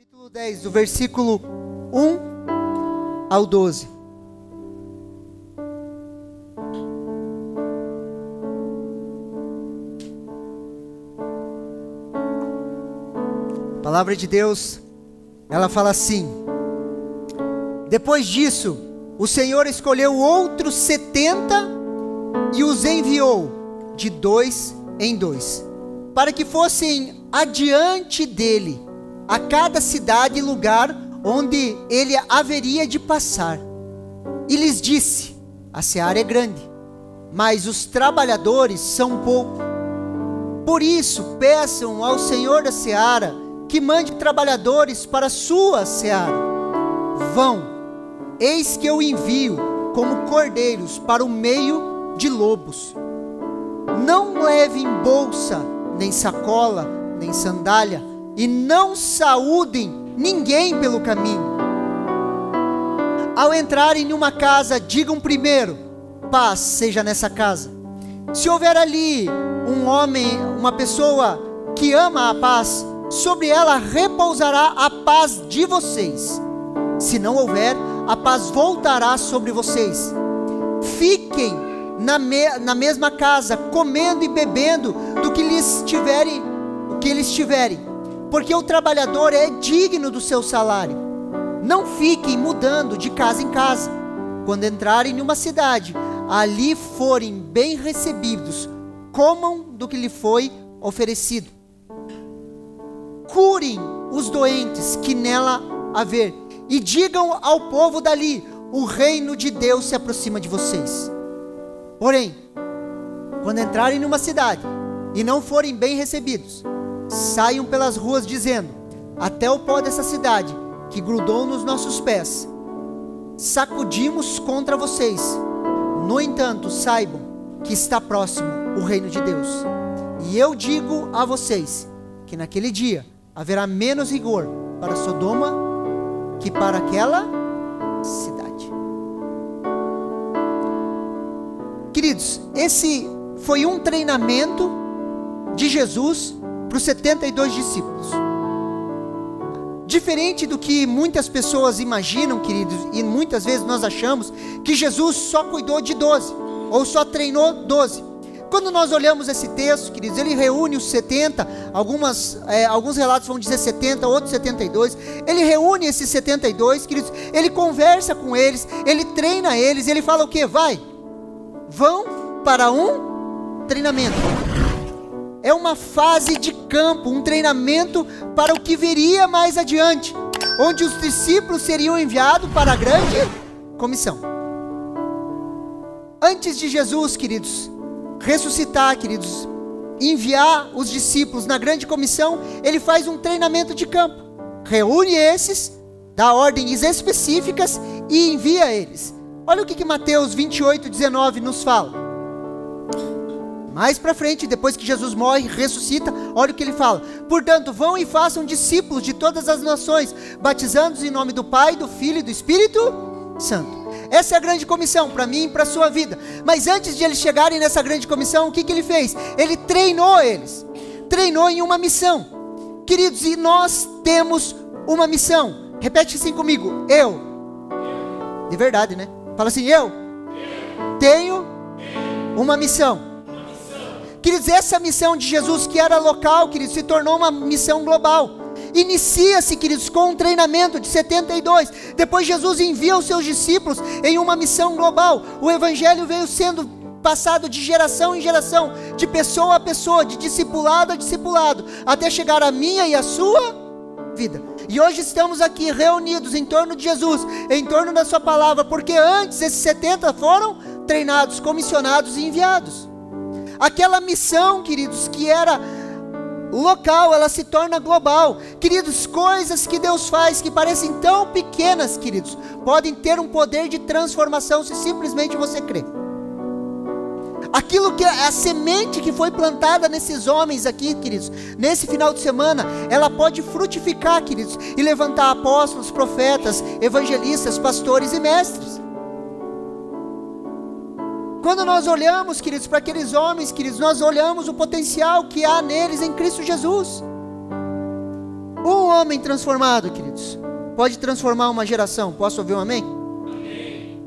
capítulo 10, do versículo 1 ao 12. A palavra de Deus, ela fala assim: depois disso, o Senhor escolheu outros 70 e os enviou de 2 em 2, para que fossem adiante dele a cada cidade e lugar onde ele haveria de passar. E lhes disse: a seara é grande, mas os trabalhadores são poucos. Por isso, peçam ao Senhor da seara que mande trabalhadores para a sua seara. Vão, eis que eu envio como cordeiros para o meio de lobos. Não levem bolsa, nem sacola, nem sandália, e não saúdem ninguém pelo caminho. Ao entrarem em uma casa, digam primeiro: paz seja nessa casa. Se houver ali um homem, uma pessoa que ama a paz, sobre ela repousará a paz de vocês. Se não houver, a paz voltará sobre vocês. Fiquem na mesma casa, comendo e bebendo do que eles tiverem, porque o trabalhador é digno do seu salário. Não fiquem mudando de casa em casa. Quando entrarem em uma cidade, ali forem bem recebidos, comam do que lhe foi oferecido. Curem os doentes que nela haver, e digam ao povo dali: o reino de Deus se aproxima de vocês. Porém, quando entrarem numa cidade e não forem bem recebidos, saiam pelas ruas dizendo: até o pó dessa cidade que grudou nos nossos pés sacudimos contra vocês. No entanto, saibam que está próximo o reino de Deus. E eu digo a vocês que naquele dia haverá menos rigor para Sodoma que para aquela cidade. Queridos, esse foi um treinamento de Jesus para os 72 discípulos. Diferente do que muitas pessoas imaginam, queridos, e muitas vezes nós achamos que Jesus só cuidou de 12, ou só treinou 12. Quando nós olhamos esse texto, queridos, ele reúne os 70, alguns relatos vão dizer 70, outros 72, ele reúne esses 72, queridos, ele conversa com eles, ele treina eles, ele fala o quê? Vão para um treinamento. É uma fase de campo, um treinamento para o que viria mais adiante, onde os discípulos seriam enviados para a grande comissão. Antes de Jesus, queridos, ressuscitar, queridos, enviar os discípulos na grande comissão, ele faz um treinamento de campo, reúne esses, dá ordens específicas e envia eles. Olha o que Mateus 28:19 nos fala. Mais para frente, depois que Jesus morre e ressuscita, olha o que ele fala: portanto, vão e façam discípulos de todas as nações, batizando-os em nome do Pai, do Filho e do Espírito Santo. Essa é a grande comissão para mim e para a sua vida. Mas antes de eles chegarem nessa grande comissão, o que ele fez? Ele treinou eles, treinou em uma missão. Queridos, e nós temos uma missão. Repete assim comigo: eu. De verdade, né? Fala assim: eu tenho uma missão. Queridos, essa missão de Jesus, que era local, queridos, se tornou uma missão global. Inicia-se, queridos, com um treinamento de 72. Depois Jesus envia os seus discípulos em uma missão global. O evangelho veio sendo passado de geração em geração, de pessoa a pessoa, de discipulado a discipulado, até chegar a minha e a sua vida. E hoje estamos aqui reunidos em torno de Jesus, em torno da sua palavra, porque antes esses 70 foram treinados, comissionados e enviados. Aquela missão, queridos, que era local, ela se torna global. Queridos, coisas que Deus faz que parecem tão pequenas, queridos, podem ter um poder de transformação se simplesmente você crer. Aquilo que a semente que foi plantada nesses homens aqui, queridos, nesse final de semana, ela pode frutificar, queridos, e levantar apóstolos, profetas, evangelistas, pastores e mestres. Quando nós olhamos, queridos, para aqueles homens, queridos, nós olhamos o potencial que há neles em Cristo Jesus. Um homem transformado, queridos, pode transformar uma geração. Posso ouvir um amém? Amém.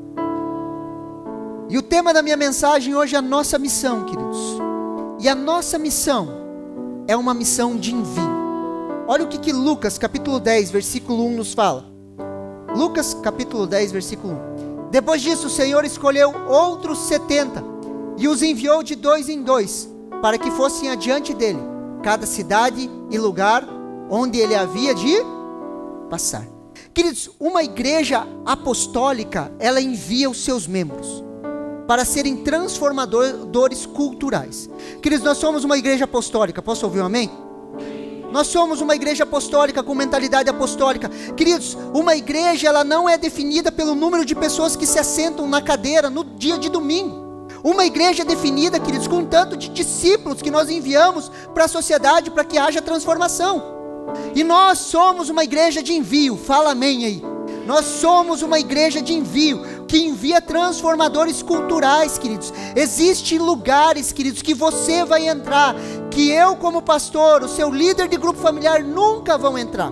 E o tema da minha mensagem hoje é a nossa missão, queridos. E a nossa missão é uma missão de envio. Olha o que Lucas capítulo 10, versículo 1 nos fala. Lucas capítulo 10, versículo 1. Depois disso o Senhor escolheu outros 70 e os enviou de 2 em 2, para que fossem adiante dele, cada cidade e lugar onde ele havia de passar. Queridos, uma igreja apostólica, ela envia os seus membros para serem transformadores culturais. Queridos, nós somos uma igreja apostólica. Posso ouvir um amém? Nós somos uma igreja apostólica com mentalidade apostólica. Queridos, uma igreja, ela não é definida pelo número de pessoas que se assentam na cadeira no dia de domingo. Uma igreja é definida, queridos, com um tanto de discípulos que nós enviamos para a sociedade para que haja transformação. E nós somos uma igreja de envio. Fala amém aí. Nós somos uma igreja de envio, que envia transformadores culturais, queridos. Existem lugares, queridos, que você vai entrar, que eu como pastor, o seu líder de grupo familiar, nunca vão entrar.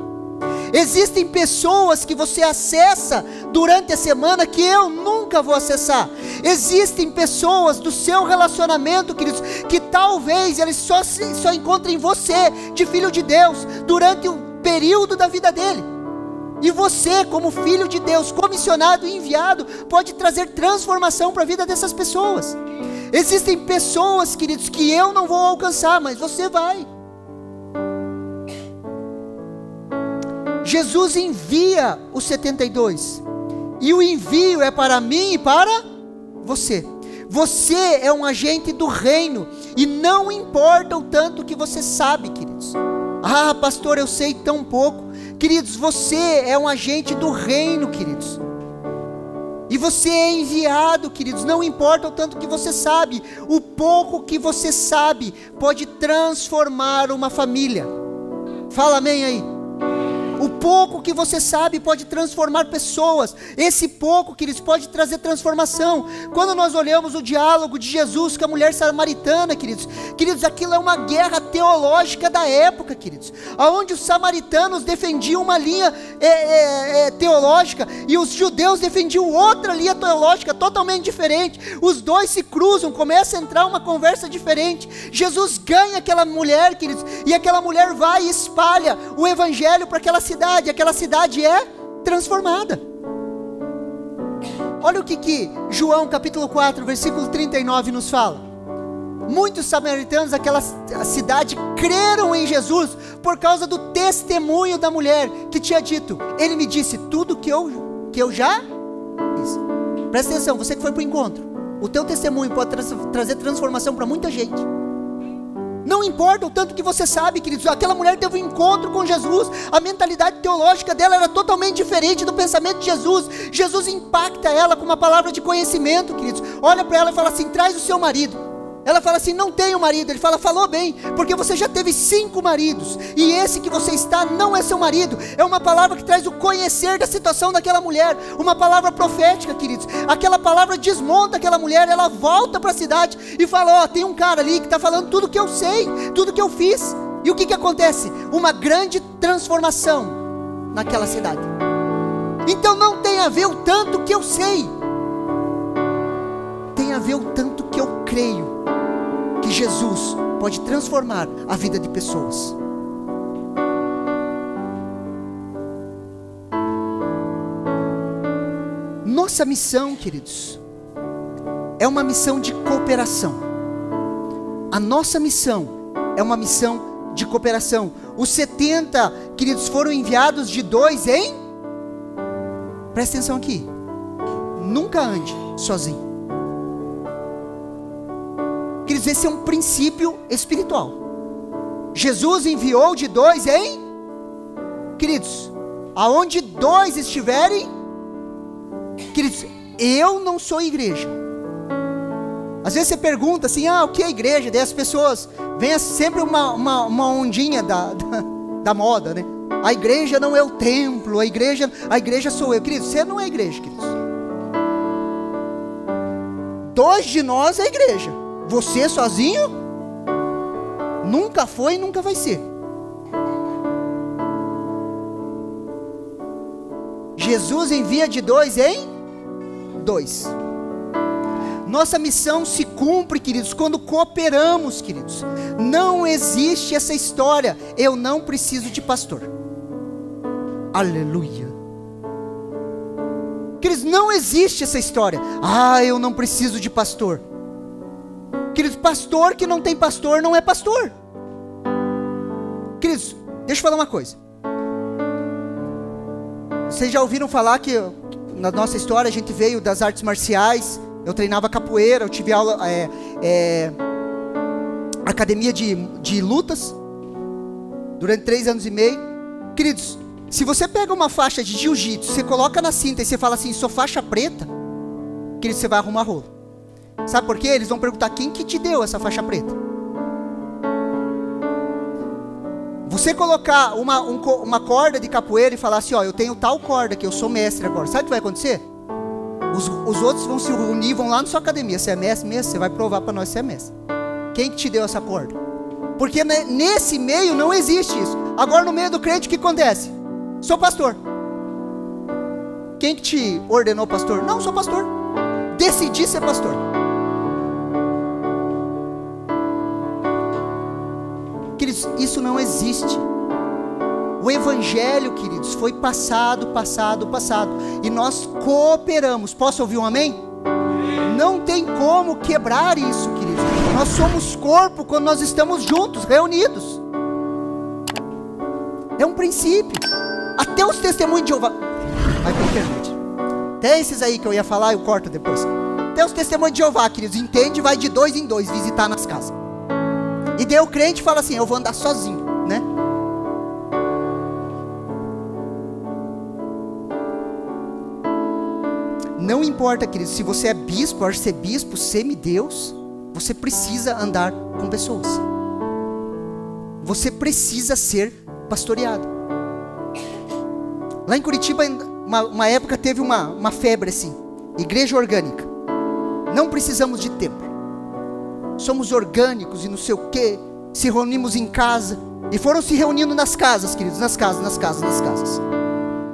Existem pessoas que você acessa durante a semana que eu nunca vou acessar. Existem pessoas do seu relacionamento, queridos, que talvez eles só encontrem você de filho de Deus durante um período da vida dele. E você, como filho de Deus, comissionado e enviado, pode trazer transformação para a vida dessas pessoas. Existem pessoas, queridos, que eu não vou alcançar, mas você vai. Jesus envia os 72, e o envio é para mim e para você. Você é um agente do reino, e não importa o tanto que você sabe, queridos. Ah, pastor, eu sei tão pouco. Queridos, você é um agente do reino, queridos. E você é enviado, queridos, não importa o tanto que você sabe. O pouco que você sabe pode transformar uma família. Fala amém aí. O pouco que você sabe pode transformar pessoas. Esse pouco, queridos, pode trazer transformação. Quando nós olhamos o diálogo de Jesus com a mulher samaritana, queridos, aquilo é uma guerra teológica da época, queridos, onde os samaritanos defendiam uma linha teológica e os judeus defendiam outra linha teológica totalmente diferente. Os dois se cruzam, começa a entrar uma conversa diferente. Jesus ganha aquela mulher, queridos, e aquela mulher vai e espalha o evangelho para aquela cidade é transformada. Olha o que João capítulo 4, versículo 39 nos fala. Muitos samaritanos daquela cidade creram em Jesus por causa do testemunho da mulher que tinha dito: ele me disse tudo que eu já fiz. Presta atenção, você que foi para o encontro, o teu testemunho pode trazer transformação para muita gente. Não importa o tanto que você sabe, queridos, aquela mulher teve um encontro com Jesus, a mentalidade teológica dela era totalmente diferente do pensamento de Jesus. Jesus impacta ela com uma palavra de conhecimento, queridos. Olha para ela e fala assim: traz o seu marido. Ela fala assim: não tenho marido. Ele fala: falou bem, porque você já teve 5 maridos, e esse que você está não é seu marido. É uma palavra que traz o conhecer da situação daquela mulher, uma palavra profética, queridos. Aquela palavra desmonta aquela mulher, ela volta para a cidade e fala: ó, tem um cara ali que está falando tudo que eu sei, tudo que eu fiz. E o que acontece? Uma grande transformação naquela cidade. Então não tem a ver o tanto que eu sei, tem a ver o tanto que eu creio que Jesus pode transformar a vida de pessoas. Nossa missão, queridos, é uma missão de cooperação. A nossa missão é uma missão de cooperação. Os 70, queridos, foram enviados de 2 em... Presta atenção aqui. Nunca ande sozinho. Queridos, esse é um princípio espiritual. Jesus enviou de 2 em... Queridos, aonde 2 estiverem... Queridos, eu não sou igreja. Às vezes você pergunta assim: o que é igreja? Daí as pessoas... Vem sempre uma ondinha da moda, né? A igreja não é o templo, a igreja sou eu. Queridos, você não é igreja, queridos. 2 de nós é igreja. Você sozinho nunca foi e nunca vai ser. Jesus envia de 2 em 2. Nossa missão se cumpre, queridos, quando cooperamos, queridos. Não existe essa história, eu não preciso de pastor. Aleluia. Queridos, não existe essa história. Eu não preciso de pastor. Queridos, pastor que não tem pastor não é pastor. Queridos, deixa eu falar uma coisa. Vocês já ouviram falar que na nossa história a gente veio das artes marciais. Eu treinava capoeira, eu tive aula, academia de lutas, durante 3 anos e meio. Queridos, se você pega uma faixa de jiu-jitsu, você coloca na cinta e você fala assim, sou faixa preta, queridos, você vai arrumar rolo. Sabe por quê? Eles vão perguntar, quem que te deu essa faixa preta? Você colocar uma corda de capoeira e falar assim, eu tenho tal corda que eu sou mestre agora, sabe o que vai acontecer? Os outros vão se reunir, vão lá na sua academia. Você é mestre mesmo? Você vai provar para nós que você é mestre. Quem que te deu essa corda? Porque nesse meio não existe isso. Agora no meio do crente o que acontece? Sou pastor. Quem que te ordenou pastor? Não, sou pastor. Decidi ser pastor. Queridos, isso não existe. O evangelho, queridos, foi passado. E nós cooperamos. Posso ouvir um amém? Não tem como quebrar isso, queridos. Nós somos corpo quando nós estamos juntos, reunidos. É um princípio. Até os testemunhos de Jeová. Vai pra internet. Até esses aí que eu ia falar, eu corto depois. Até os testemunhos de Jeová, queridos, entende? Vai de 2 em 2 visitar nas casas. E daí o crente fala assim, eu vou andar sozinho, né? Não importa, querido, se você é bispo, arcebispo, semideus, você precisa andar com pessoas. Você precisa ser pastoreado. Lá em Curitiba, uma época teve uma febre assim, igreja orgânica. Não precisamos de templo. Somos orgânicos e não sei o que. Se reunimos em casa. E foram se reunindo nas casas, queridos, nas casas.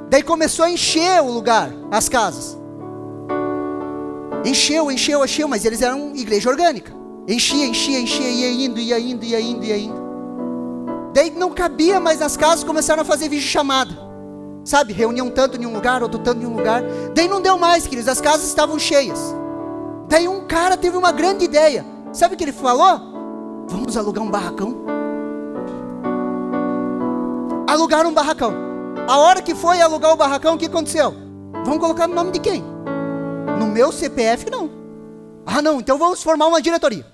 Daí começou a encher o lugar, as casas. Encheu, mas eles eram igreja orgânica. Enchia, ia indo. Daí não cabia mais nas casas, começaram a fazer videochamada. Sabe, reuniam um tanto em um lugar, outro tanto em um lugar. Daí não deu mais, queridos, as casas estavam cheias. Daí um cara teve uma grande ideia. Sabe o que ele falou? Vamos alugar um barracão. Alugaram um barracão. A hora que foi alugar o barracão, o que aconteceu? Vamos colocar no nome de quem? No meu CPF não. Não, então vamos formar uma diretoria.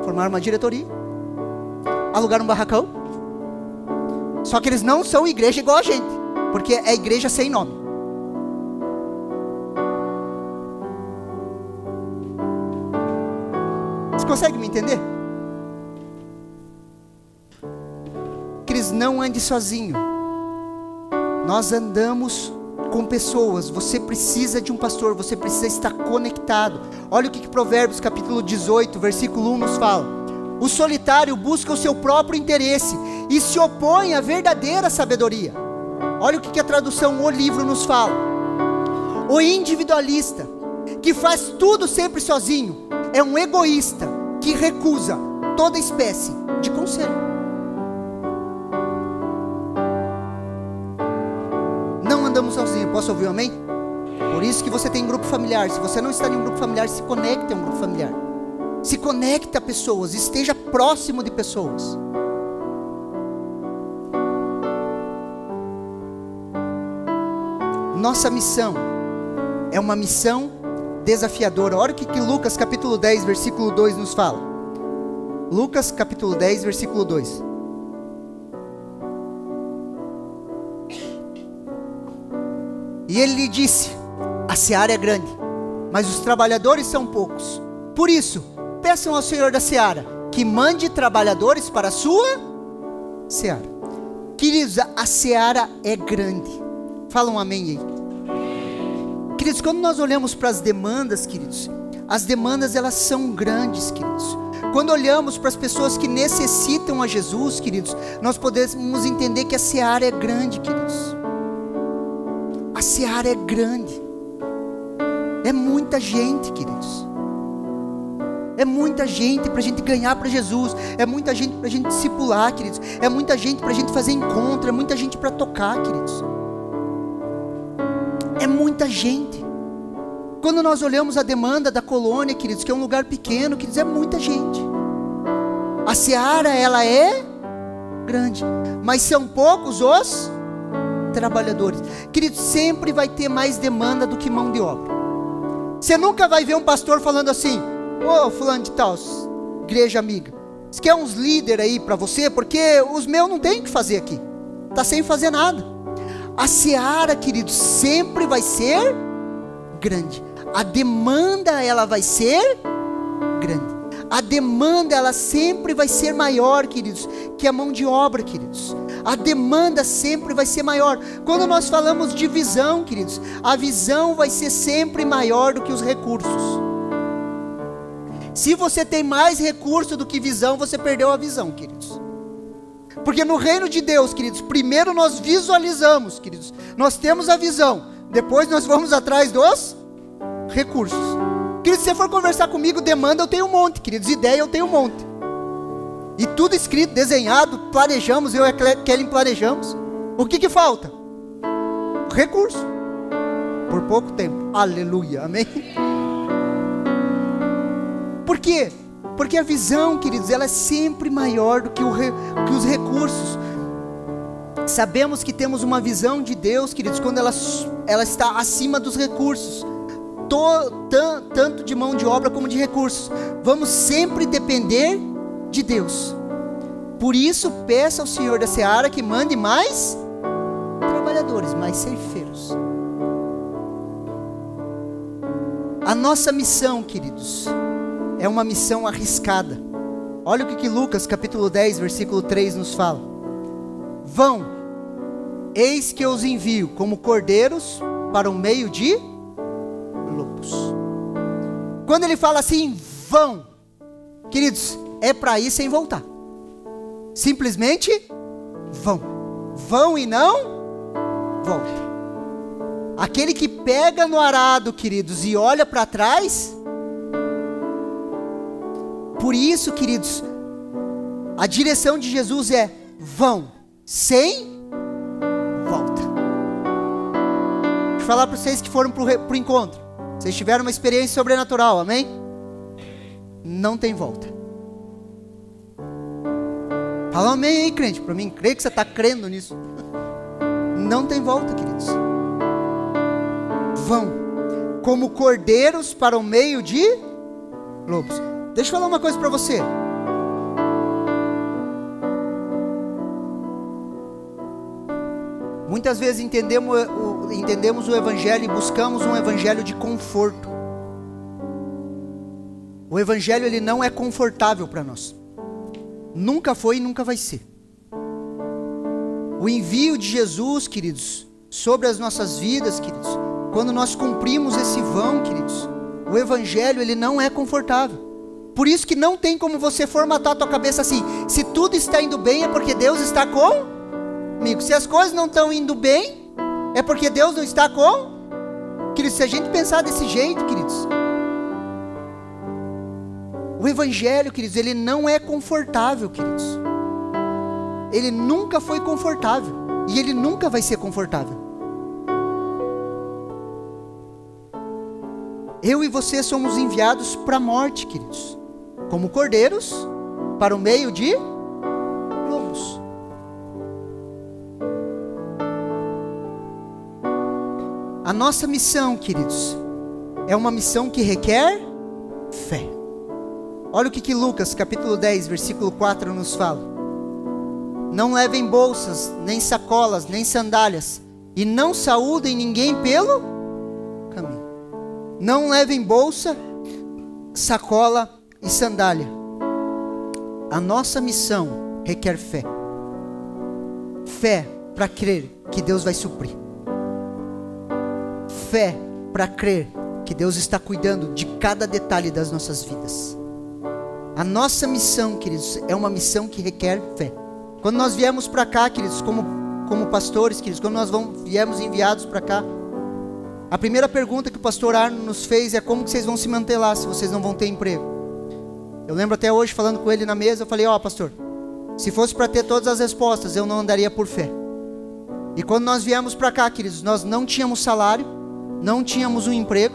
Formaram uma diretoria. Alugaram um barracão. Só que eles não são igreja igual a gente, porque é igreja sem nome. Você consegue me entender? Cris, não ande sozinho. Nós andamos com pessoas. Você precisa de um pastor, você precisa estar conectado. Olha o que Provérbios capítulo 18, versículo 1 nos fala. O solitário busca o seu próprio interesse e se opõe à verdadeira sabedoria. Olha o que a tradução O Livro nos fala. O individualista, que faz tudo sempre sozinho, é um egoísta que recusa toda espécie de conselho. Não andamos sozinhos. Posso ouvir um amém? Por isso que você tem grupo familiar. Se você não está em um grupo familiar, se conecte a um grupo familiar. Se conecte a pessoas, esteja próximo de pessoas. Nossa missão é uma missão desafiadora. Olha o que Lucas capítulo 10, versículo 2 nos fala. Lucas capítulo 10, versículo 2. E ele lhe disse: a seara é grande, mas os trabalhadores são poucos. Por isso, peçam ao Senhor da seara que mande trabalhadores para a sua seara. Queridos, a seara é grande. Fala um amém aí. Queridos, quando nós olhamos para as demandas, queridos, as demandas elas são grandes, queridos. Quando olhamos para as pessoas que necessitam a Jesus, queridos, nós podemos entender que a seara é grande, queridos. A seara é grande. É muita gente, queridos. É muita gente para a gente ganhar para Jesus. É muita gente para a gente discipular, queridos. É muita gente para a gente fazer encontro. É muita gente para tocar, queridos. É muita gente. Quando nós olhamos a demanda da colônia, queridos, que é um lugar pequeno, queridos, é muita gente. A seara, ela é grande, mas são poucos os trabalhadores. Queridos, sempre vai ter mais demanda do que mão de obra. Você nunca vai ver um pastor falando assim: ô fulano de tal, igreja amiga, você quer uns líderes aí para você? Porque os meus não tem o que fazer aqui, está sem fazer nada. A seara, queridos, sempre vai ser grande. A demanda, ela vai ser grande. A demanda, ela sempre vai ser maior, queridos, que a mão de obra, queridos. A demanda sempre vai ser maior. Quando nós falamos de visão, queridos, a visão vai ser sempre maior do que os recursos. Se você tem mais recurso do que visão, você perdeu a visão, queridos. Porque no reino de Deus, queridos, primeiro nós visualizamos, queridos. Nós temos a visão, depois nós vamos atrás dos recursos. Queridos, se você for conversar comigo, demanda eu tenho um monte, queridos, ideia eu tenho um monte. E tudo escrito, desenhado, planejamos, eu e a Kelly planejamos. O que falta? Recurso. Por pouco tempo. Aleluia, amém? Por quê? Porque a visão, queridos, ela é sempre maior do que os recursos. Sabemos que temos uma visão de Deus, queridos, quando ela está acima dos recursos. Tanto de mão de obra como de recursos. Vamos sempre depender de Deus. Por isso, peça ao Senhor da seara que mande mais trabalhadores, mais ceifeiros. A nossa missão, queridos, é uma missão arriscada. Olha o que Lucas capítulo 10, versículo 3 nos fala. Vão, eis que eu os envio como cordeiros para o meio de lobos. Quando ele fala assim, vão, queridos, é para ir sem voltar. Simplesmente vão. Vão e não voltam. Aquele que pega no arado, queridos, e olha para trás. Por isso, queridos, a direção de Jesus é vão, sem volta. Deixa eu falar para vocês que foram para o encontro. Vocês tiveram uma experiência sobrenatural, amém? Não tem volta. Fala amém aí, crente, para mim, creio que você está crendo nisso. Não tem volta, queridos. Vão, como cordeiros para o meio de lobos. Deixa eu falar uma coisa para você. Muitas vezes entendemos o evangelho e buscamos um evangelho de conforto. O evangelho, ele não é confortável para nós. Nunca foi e nunca vai ser. O envio de Jesus, queridos, sobre as nossas vidas, queridos, quando nós cumprimos esse vão, queridos, o evangelho, ele não é confortável. Por isso que não tem como você formatar a tua cabeça assim: se tudo está indo bem é porque Deus está comigo. Se as coisas não estão indo bem, é porque Deus não está com. Queridos, se a gente pensar desse jeito, queridos, o evangelho, queridos, ele não é confortável, queridos. Ele nunca foi confortável. E ele nunca vai ser confortável. Eu e você somos enviados para a morte, queridos, como cordeiros para o meio de lobos. A nossa missão, queridos, é uma missão que requer fé. Olha o que Lucas capítulo 10, versículo 4 nos fala. Não levem bolsas, nem sacolas, nem sandálias, e não saúdem ninguém pelo caminho. Não levem bolsa, sacola e sandália. A nossa missão requer fé. Fé para crer que Deus vai suprir. Fé para crer que Deus está cuidando de cada detalhe das nossas vidas. A nossa missão, queridos, é uma missão que requer fé. Quando nós viemos para cá, queridos, como pastores, queridos, quando nós viemos enviados para cá, A primeira pergunta que o pastor Arno nos fez é: como que vocês vão se manter lá se vocês não vão ter emprego? Eu lembro até hoje, falando com ele na mesa, eu falei: ó, pastor, se fosse para ter todas as respostas, eu não andaria por fé. E quando nós viemos para cá, queridos, nós não tínhamos salário, não tínhamos um emprego.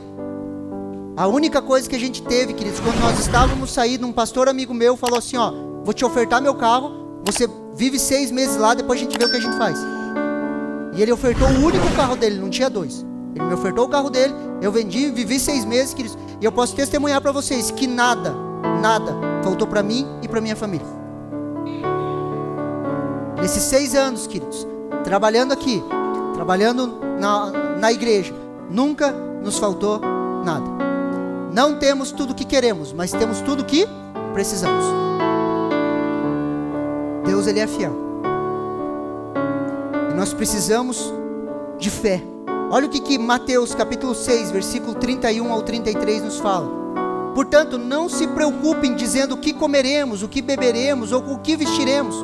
A única coisa que a gente teve, queridos, quando nós estávamos saindo, um pastor amigo meu falou assim: ó, vou te ofertar meu carro, você vive 6 meses lá, depois a gente vê o que a gente faz. E ele ofertou o único carro dele, não tinha 2. Ele me ofertou o carro dele, eu vendi, vivi 6 meses, queridos, e eu posso testemunhar para vocês que nada faltou para mim e para minha família. Nesses 6 anos, queridos, trabalhando aqui, trabalhando na igreja, nunca nos faltou nada. Não temos tudo o que queremos, mas temos tudo o que precisamos. Deus, Ele é fiel. E nós precisamos de fé. Olha o que Mateus capítulo 6, versículo 31 ao 33 nos fala. Portanto, não se preocupem dizendo o que comeremos, o que beberemos ou o que vestiremos,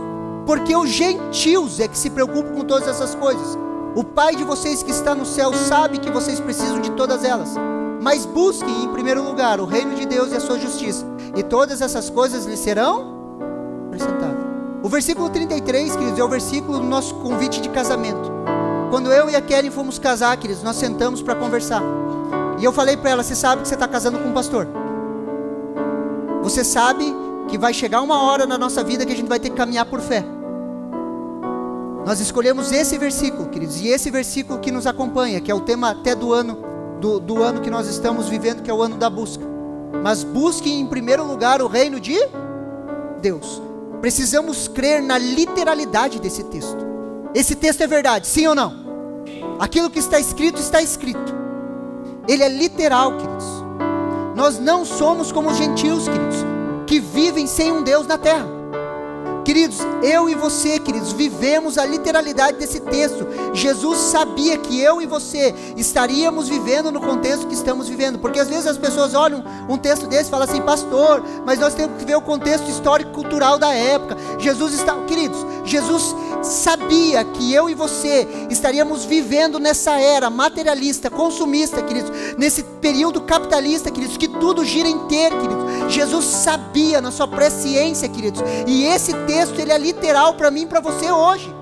porque os gentios é que se preocupam com todas essas coisas. O Pai de vocês que está no céu sabe que vocês precisam de todas elas. Mas busquem em primeiro lugar o reino de Deus e a sua justiça, e todas essas coisas lhes serão acrescentadas. O versículo 33, queridos, é o versículo do nosso convite de casamento. Quando eu e a Keren fomos casar, queridos, nós sentamos para conversar. E eu falei para ela: você sabe que você está casando com um pastor. Você sabe que vai chegar uma hora na nossa vida que a gente vai ter que caminhar por fé. Nós escolhemos esse versículo, queridos, e esse versículo que nos acompanha, que é o tema até do ano que nós estamos vivendo, que é o ano da busca. Mas busquem em primeiro lugar o reino de Deus. Precisamos crer na literalidade desse texto. Esse texto é verdade, sim ou não? Aquilo que está escrito, está escrito. Ele é literal, queridos. Nós não somos como os gentios, queridos, que vivem sem um Deus na terra. Queridos, eu e você, queridos, vivemos a literalidade desse texto. Jesus sabia que eu e você estaríamos vivendo no contexto que estamos vivendo. Porque às vezes as pessoas olham um texto desse e falam assim: pastor, mas nós temos que ver o contexto histórico-cultural da época. Queridos, Jesus sabia que eu e você estaríamos vivendo nessa era materialista, consumista, queridos, nesse período capitalista, queridos, que tudo gira inteiro, queridos. Jesus sabia na sua presciência, queridos, e esse texto, ele é literal para mim e para você hoje.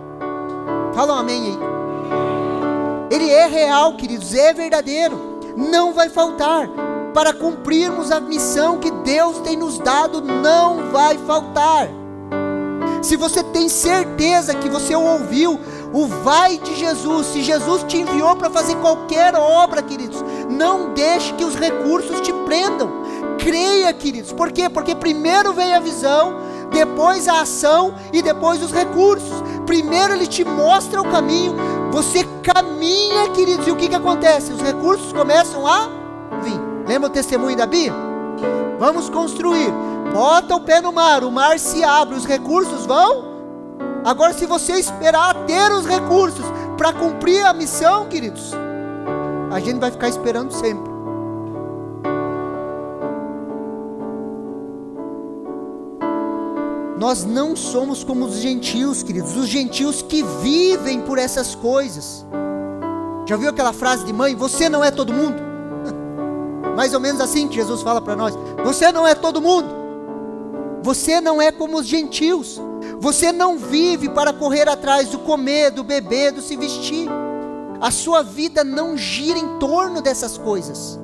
Fala um amém aí. Ele é real, queridos, é verdadeiro, não vai faltar. Para cumprirmos a missão que Deus tem nos dado, não vai faltar. Se você tem certeza que você ouviu o vai de Jesus, se Jesus te enviou para fazer qualquer obra, queridos, não deixe que os recursos te prendam. Creia, queridos. Por quê? Porque primeiro vem a visão, depois a ação e depois os recursos. Primeiro Ele te mostra o caminho, você caminha, queridos, e o que acontece? Os recursos começam a vir. Lembra o testemunho da Bia? Vamos construir. Bota o pé no mar, o mar se abre, os recursos vão. Agora, se você esperar ter os recursos para cumprir a missão, queridos, a gente vai ficar esperando sempre. Nós não somos como os gentios, queridos, os gentios que vivem por essas coisas. Já viu aquela frase de mãe: você não é todo mundo? Mais ou menos assim que Jesus fala para nós: você não é todo mundo. Você não é como os gentios. Você não vive para correr atrás do comer, do beber, do se vestir. A sua vida não gira em torno dessas coisas.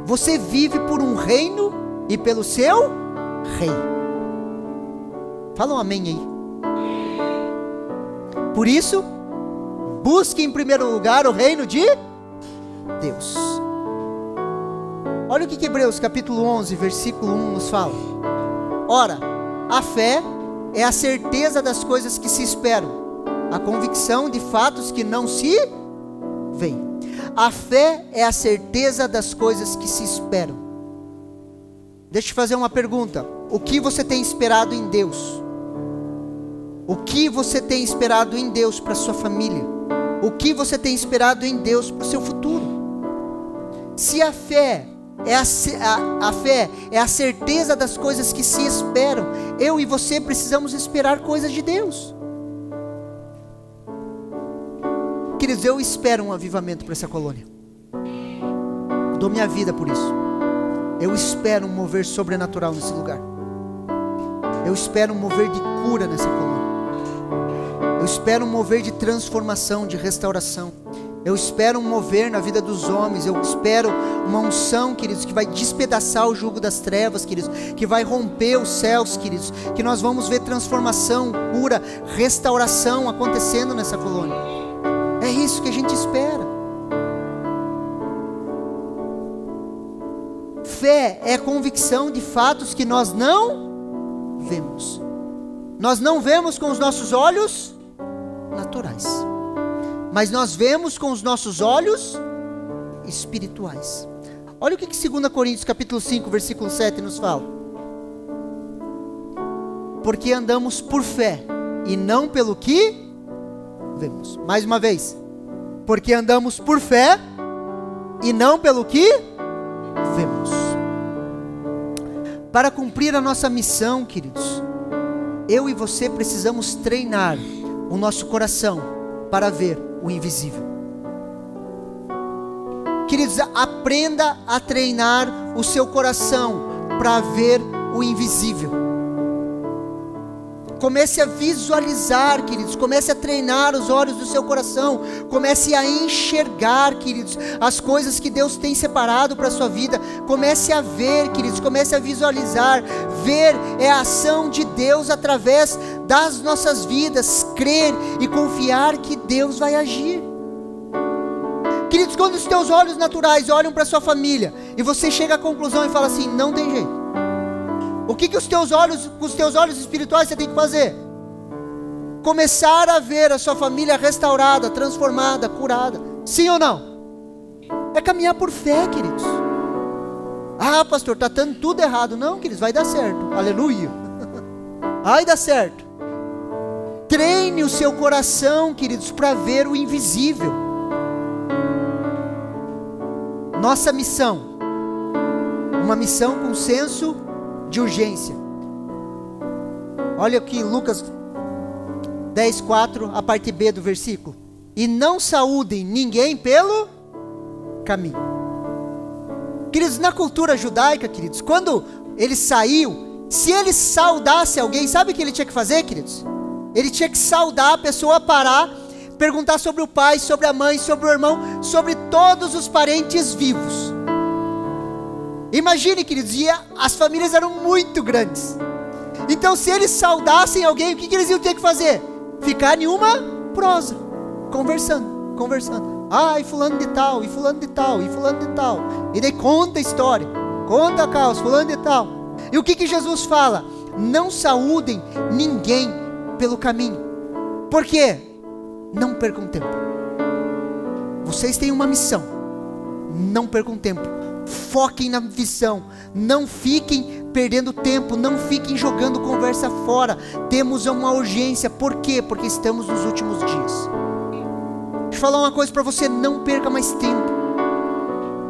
Você vive por um reino e pelo seu rei. Fala um amém aí. Por isso, busque em primeiro lugar o reino de Deus. Olha o que Hebreus capítulo 11, versículo 1 nos fala. Ora, a fé é a certeza das coisas que se esperam, a convicção de fatos que não se veem. A fé é a certeza das coisas que se esperam. Deixa eu te fazer uma pergunta: o que você tem esperado em Deus? O que você tem esperado em Deus para sua família? O que você tem esperado em Deus para o seu futuro? Se a fé é a certeza das coisas que se esperam, eu e você precisamos esperar coisas de Deus. Queridos, eu espero um avivamento para essa colônia. Eu dou minha vida por isso. Eu espero um mover sobrenatural nesse lugar. Eu espero um mover de cura nessa colônia. Eu espero um mover de transformação, de restauração. Eu espero um mover na vida dos homens. Eu espero uma unção, queridos, que vai despedaçar o jugo das trevas, queridos, que vai romper os céus, queridos, que nós vamos ver transformação, cura, restauração acontecendo nessa colônia. É isso que a gente espera. Fé é convicção de fatos que nós não vemos. Nós não vemos com os nossos olhos naturais, mas nós vemos com os nossos olhos espirituais. Olha o que 2 Coríntios capítulo 5, versículo 7 nos fala. Porque andamos por fé e não pelo que vemos. Mais uma vez. Porque andamos por fé e não pelo que vemos. Para cumprir a nossa missão, queridos, eu e você precisamos treinar o nosso coração para ver o invisível. Queridos, aprenda a treinar o seu coração para ver o invisível. Comece a visualizar, queridos. Comece a treinar os olhos do seu coração. Comece a enxergar, queridos, as coisas que Deus tem separado para a sua vida. Comece a ver, queridos. Comece a visualizar. Ver é a ação de Deus através das nossas vidas. Crer e confiar que Deus vai agir. Queridos, quando os teus olhos naturais olham para a sua família e você chega à conclusão e fala assim, não tem jeito. O que os teus olhos espirituais você tem que fazer? Começar a ver a sua família restaurada, transformada, curada. Sim ou não? É caminhar por fé, queridos. Ah, pastor, está dando tudo errado. Não, queridos, vai dar certo. Aleluia. Vai dar certo. Treine o seu coração, queridos, para ver o invisível. Nossa missão, uma missão com senso de urgência. Olha aqui Lucas 10:4, a parte B do versículo. E não saúdem ninguém pelo caminho. Queridos, na cultura judaica, queridos, quando ele saiu, se ele saudasse alguém, sabe o que ele tinha que fazer, queridos? Ele tinha que saudar a pessoa, parar, perguntar sobre o pai, sobre a mãe, sobre o irmão, sobre todos os parentes vivos. Imagine, queridos, as famílias eram muito grandes. Então, se eles saudassem alguém, o que eles iam ter que fazer? Ficar em uma prosa, conversando. Ah, e fulano de tal, e fulano de tal, e fulano de tal. E daí conta a história, conta a causa, fulano de tal. E o que Jesus fala? Não saúdem ninguém pelo caminho. Por quê? Não percam tempo. Vocês têm uma missão. Não percam tempo. Foquem na visão. Não fiquem perdendo tempo. Não fiquem jogando conversa fora. Temos uma urgência. Por quê? Porque estamos nos últimos dias. Deixa eu falar uma coisa para você. Não perca mais tempo.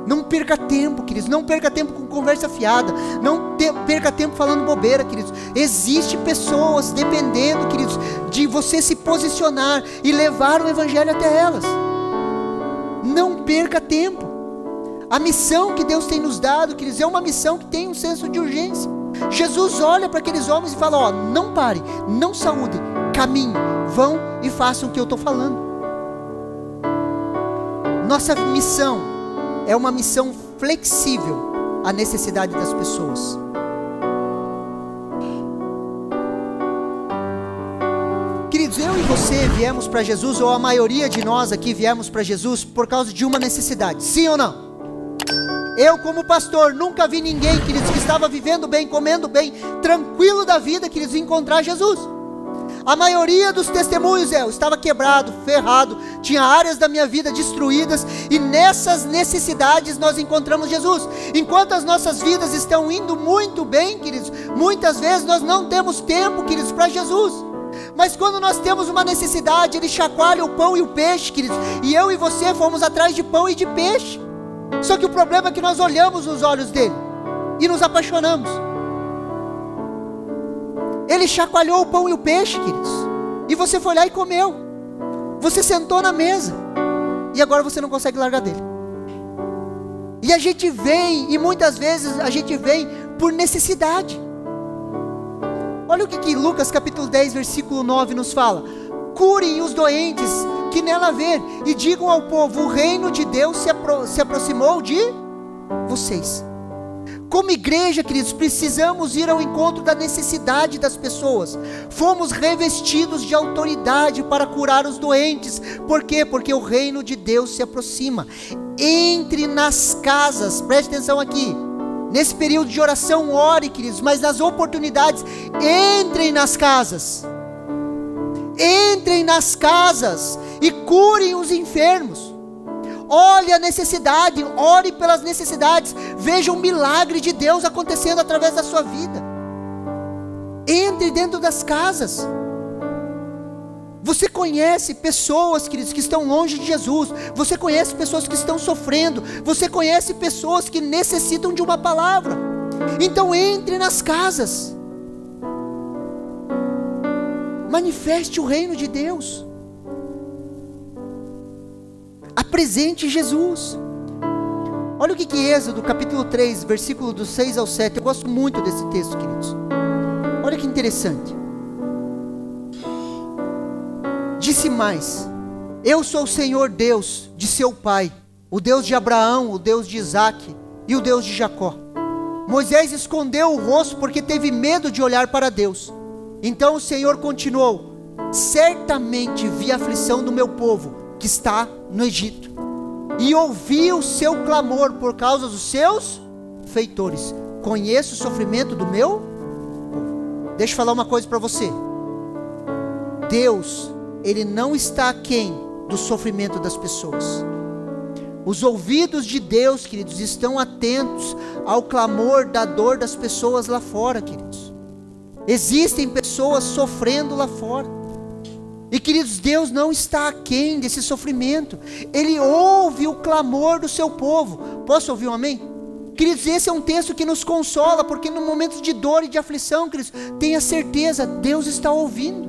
Não perca tempo, queridos. Não perca tempo com conversa fiada. Não perca tempo falando bobeira, queridos. Existem pessoas dependendo, queridos, de você se posicionar e levar o evangelho até elas. Não perca tempo. A missão que Deus tem nos dado, queridos, é uma missão que tem um senso de urgência. Jesus olha para aqueles homens e fala, ó, não parem, não saúdem, caminhem, vão e façam o que eu estou falando. Nossa missão é uma missão flexível à necessidade das pessoas. Queridos, eu e você viemos para Jesus, ou a maioria de nós aqui viemos para Jesus por causa de uma necessidade, sim ou não? Eu, como pastor, nunca vi ninguém, queridos, que estava vivendo bem, comendo bem, tranquilo da vida, queridos, encontrar Jesus. A maioria dos testemunhos eu estava quebrado, ferrado, tinha áreas da minha vida destruídas, e nessas necessidades nós encontramos Jesus. Enquanto as nossas vidas estão indo muito bem, queridos, muitas vezes nós não temos tempo, queridos, para Jesus. Mas quando nós temos uma necessidade, Ele chacoalha o pão e o peixe, queridos, e eu e você fomos atrás de pão e de peixe. Só que o problema é que nós olhamos nos olhos dele e nos apaixonamos. Ele chacoalhou o pão e o peixe, queridos, e você foi lá e comeu. Você sentou na mesa. e agora você não consegue largar dele. E a gente vem, e muitas vezes a gente vem por necessidade. Olha o que Lucas capítulo 10, versículo 9 nos fala: curem os doentes que nela vê, e digam ao povo: o reino de Deus se aproximou de vocês. Como igreja, queridos, precisamos ir ao encontro da necessidade das pessoas. Fomos revestidos de autoridade para curar os doentes. Por quê? Porque o reino de Deus se aproxima. Entre nas casas, preste atenção aqui. Nesse período de oração, ore, queridos, mas nas oportunidades, entrem nas casas. Entrem nas casas e curem os enfermos. Olhe a necessidade, ore pelas necessidades, veja o milagre de Deus acontecendo através da sua vida. Entre dentro das casas. Você conhece pessoas, queridos, que estão longe de Jesus. Você conhece pessoas que estão sofrendo. Você conhece pessoas que necessitam de uma palavra. Então entre nas casas. Manifeste o reino de Deus. Apresente Jesus. Olha o que Êxodo capítulo 3, versículo do 6 ao 7. Eu gosto muito desse texto, queridos. Olha que interessante. Disse mais: eu sou o Senhor Deus de seu pai, o Deus de Abraão, o Deus de Isaque e o Deus de Jacó. Moisés escondeu o rosto porque teve medo de olhar para Deus. Então o Senhor continuou: certamente vi a aflição do meu povo que está no Egito, e ouvi o seu clamor por causa dos seus feitores. Conheço o sofrimento do meu povo. Deixa eu falar uma coisa para você. Deus, Ele não está aquém do sofrimento das pessoas. Os ouvidos de Deus, queridos, estão atentos ao clamor da dor das pessoas lá fora, queridos. Existem pessoas sofrendo lá fora. E, queridos, Deus não está aquém desse sofrimento. Ele ouve o clamor do seu povo. Posso ouvir um amém? Queridos, esse é um texto que nos consola, porque no momento de dor e de aflição, queridos, tenha certeza, Deus está ouvindo.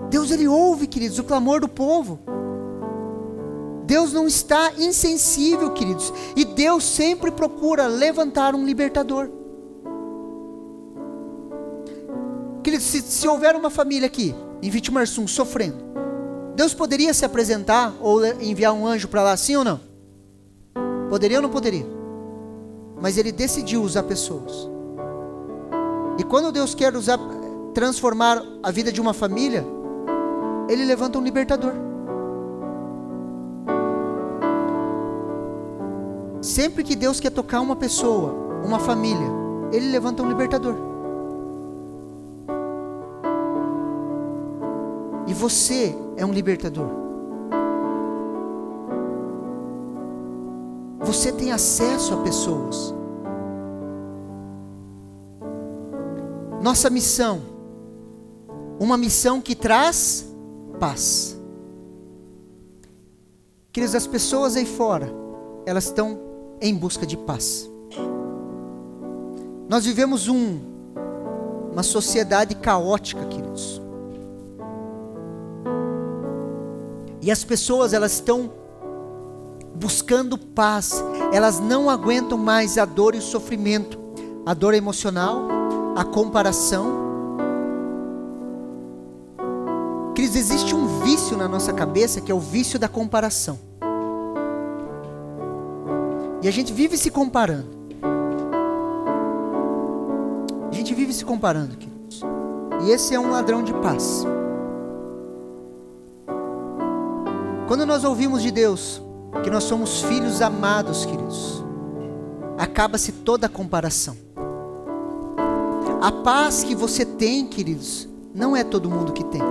Deus, Ele ouve, queridos, o clamor do povo. Deus não está insensível, queridos. E Deus sempre procura levantar um libertador. Queridos, se houver uma família aqui, em Vitimarsum, sofrendo, Deus poderia se apresentar ou enviar um anjo para lá, sim ou não? Poderia ou não poderia? Mas Ele decidiu usar pessoas. E quando Deus quer transformar a vida de uma família, Ele levanta um libertador. Sempre que Deus quer tocar uma pessoa, uma família, Ele levanta um libertador. E você é um libertador. Você tem acesso a pessoas. Nossa missão, uma missão que traz paz. Queridos, as pessoas aí fora, elas estão em busca de paz. Nós vivemos uma sociedade caótica, queridos. E as pessoas, elas estão buscando paz. Elas não aguentam mais a dor e o sofrimento. A dor emocional, a comparação. Queridos, existe um vício na nossa cabeça, que é o vício da comparação. E a gente vive se comparando. A gente vive se comparando, queridos. E esse é um ladrão de paz. Quando nós ouvimos de Deus que nós somos filhos amados, queridos, acaba-se toda a comparação. A paz que você tem, queridos, não é todo mundo que tem.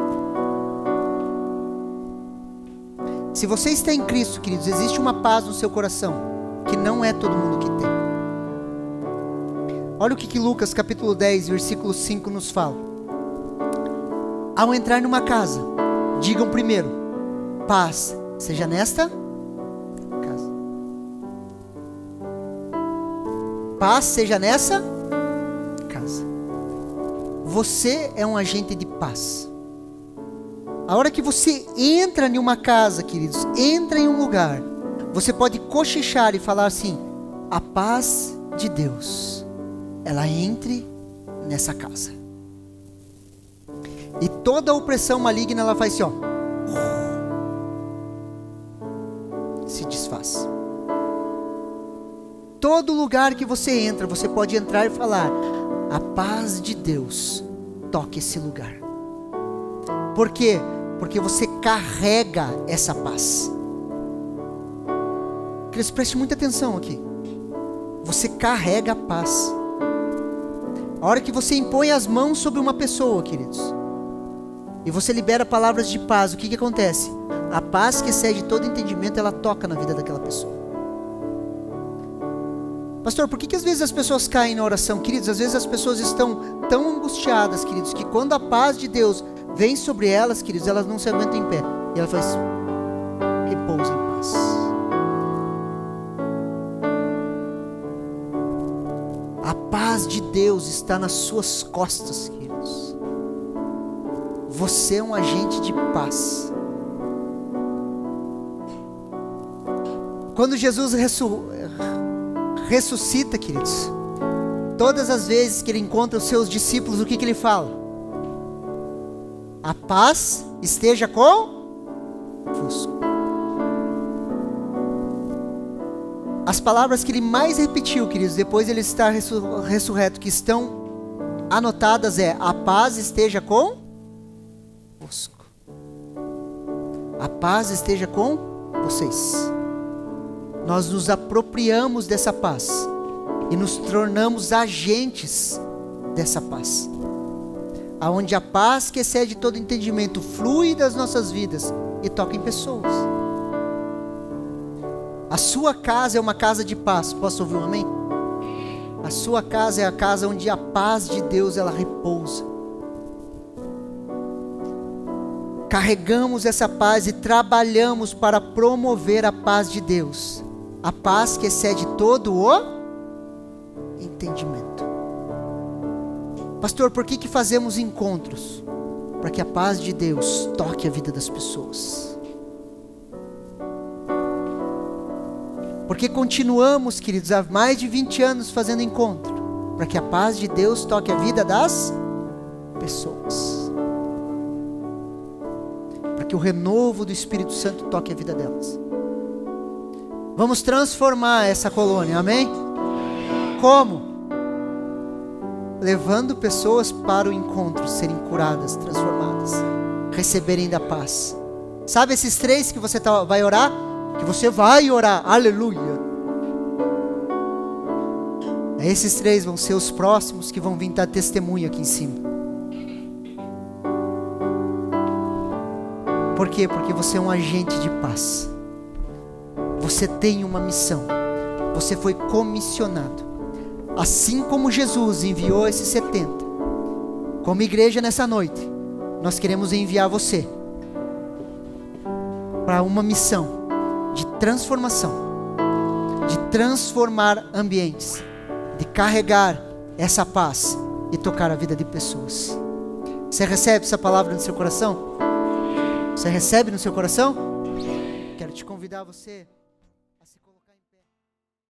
Se você está em Cristo, queridos, existe uma paz no seu coração que não é todo mundo que tem. Olha o que Lucas capítulo 10, versículo 5 nos fala. Ao entrar numa casa, digam primeiro: paz seja nesta casa. Paz seja nessa casa. Você é um agente de paz. A hora que você entra em uma casa, queridos, entra em um lugar, você pode cochichar e falar assim: a paz de Deus, ela entre nessa casa. E toda a opressão maligna, ela faz assim, ó, se desfaz. Todo lugar que você entra, você pode entrar e falar: a paz de Deus toque esse lugar. Por quê? Porque você carrega essa paz. Queridos, preste muita atenção aqui. Você carrega a paz. A hora que você impõe as mãos sobre uma pessoa, queridos, e você libera palavras de paz, o que que acontece? A paz que excede todo entendimento, ela toca na vida daquela pessoa. Pastor, por que às vezes as pessoas caem na oração? Queridos, às vezes as pessoas estão tão angustiadas, queridos, que quando a paz de Deus vem sobre elas, queridos, elas não se aguentam em pé. E ela faz: repousa em paz. A paz de Deus está nas suas costas, queridos. Você é um agente de paz. Quando Jesus ressuscita, queridos, todas as vezes que ele encontra os seus discípulos, o que que ele fala? A paz esteja convosco. As palavras que ele mais repetiu, queridos, depois de ele estar ressurreto, que estão anotadas é: a paz esteja convosco. A paz esteja com vocês. Nós nos apropriamos dessa paz e nos tornamos agentes dessa paz, aonde a paz que excede todo entendimento flui das nossas vidas e toca em pessoas. A sua casa é uma casa de paz. Posso ouvir um amém? A sua casa é a casa onde a paz de Deus, ela repousa. Carregamos essa paz e trabalhamos para promover a paz de Deus, a paz que excede todo o entendimento. Pastor, por que fazemos encontros? Para que a paz de Deus toque a vida das pessoas. Porque continuamos, queridos, há mais de 20 anos fazendo encontro, para que a paz de Deus toque a vida das pessoas. Para que o renovo do Espírito Santo toque a vida delas. Vamos transformar essa colônia, amém? Como? Levando pessoas para o encontro, serem curadas, transformadas, receberem da paz. Sabe esses 3 que você vai orar? Que você vai orar, aleluia. Esses 3 vão ser os próximos que vão vir dar testemunho aqui em cima. Por quê? Porque você é um agente de paz. Você tem uma missão. Você foi comissionado. Assim como Jesus enviou esses 70, como igreja nessa noite, nós queremos enviar você para uma missão de transformação, de transformar ambientes, de carregar essa paz e tocar a vida de pessoas. Você recebe essa palavra no seu coração? Você recebe no seu coração? Quero te convidar a você